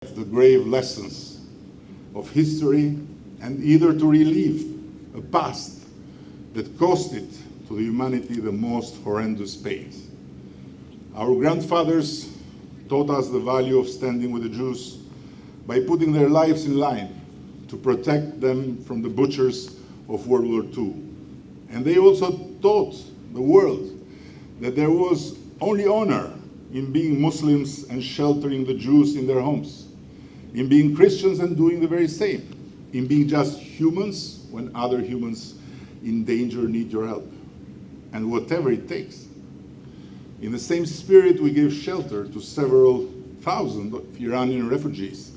the grave lessons of history and either to relive a past that cost it to the humanity the most horrendous pains. Our grandfathers taught us the value of standing with the Jews by putting their lives in line to protect them from the butchers of World War II. And they also taught the world that there was only honor in being Muslims and sheltering the Jews in their homes, in being Christians and doing the very same, in being just humans when other humans in danger need your help, and whatever it takes. In the same spirit, we gave shelter to several thousand of Iranian refugees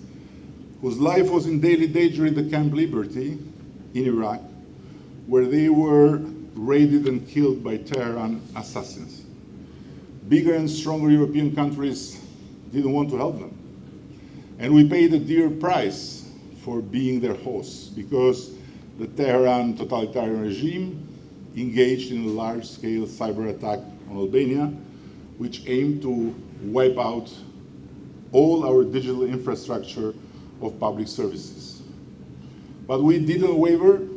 whose life was in daily danger in the Camp Liberty in Iraq, where they were raided and killed by Teheran assassins. Bigger and stronger European countries didn't want to help them. And we paid a dear price for being their hosts because the Teheran totalitarian regime engaged in a large-scale cyber attack on Albania, which aimed to wipe out all our digital infrastructure of public services. But we didn't waver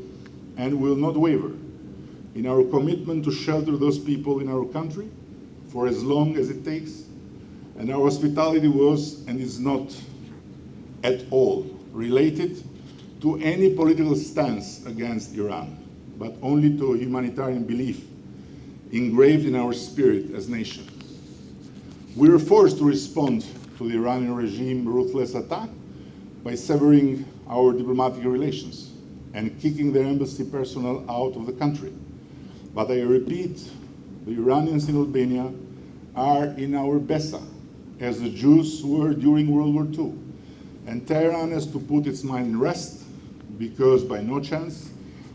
and will not waver in our commitment to shelter those people in our country for as long as it takes. And our hospitality was and is not at all related to any political stance against Iran, but only to a humanitarian belief engraved in our spirit as nations. We were forced to respond to the Iranian regime's ruthless attack by severing our diplomatic relations and kicking their embassy personnel out of the country. But I repeat, the Iranians in Albania are in our Besa, as the Jews were during World War II. And Tehran has to put its mind in rest, because by no chance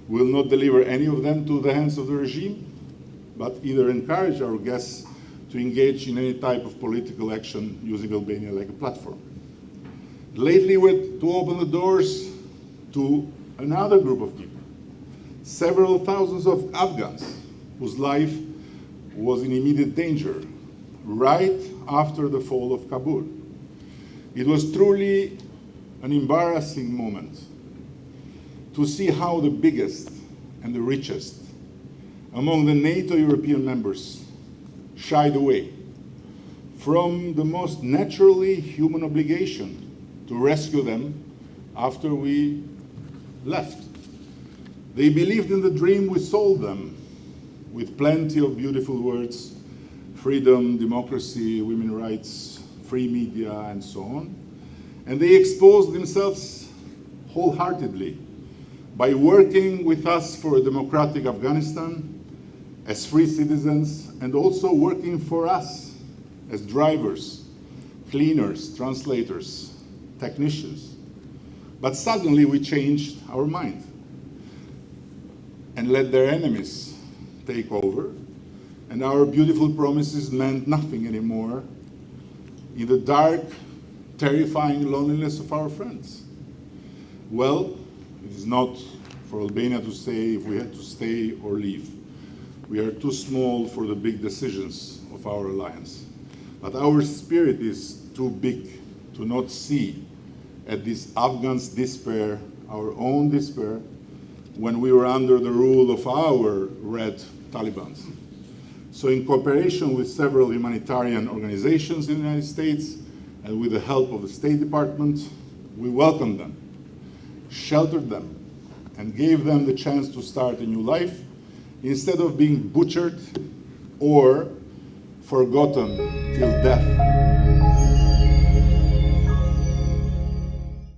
will not deliver any of them to the hands of the regime, but either encourage our guests to engage in any type of political action using Albania like a platform. Lately, we're to open the doors to another group of people, several thousands of Afghans whose life was in immediate danger right after the fall of Kabul. It was truly an embarrassing moment to see how the biggest and the richest among the NATO European members shied away from the most naturally human obligation to rescue them after we left. They believed in the dream we sold them with plenty of beautiful words: freedom, democracy, women's rights, free media, and so on. And they exposed themselves wholeheartedly by working with us for a democratic Afghanistan as free citizens, and also working for us as drivers, cleaners, translators, technicians. But suddenly we changed our mind and let their enemies take over, and our beautiful promises meant nothing anymore in the dark, terrifying loneliness of our friends. Well, it is not for Albania to say if we had to stay or leave. We are too small for the big decisions of our alliance. But our spirit is too big to not see at this Afghans' despair, our own despair, when we were under the rule of our red Talibans. So in cooperation with several humanitarian organizations in the United States and with the help of the State Department, we welcomed them, sheltered them, and gave them the chance to start a new life instead of being butchered or forgotten till death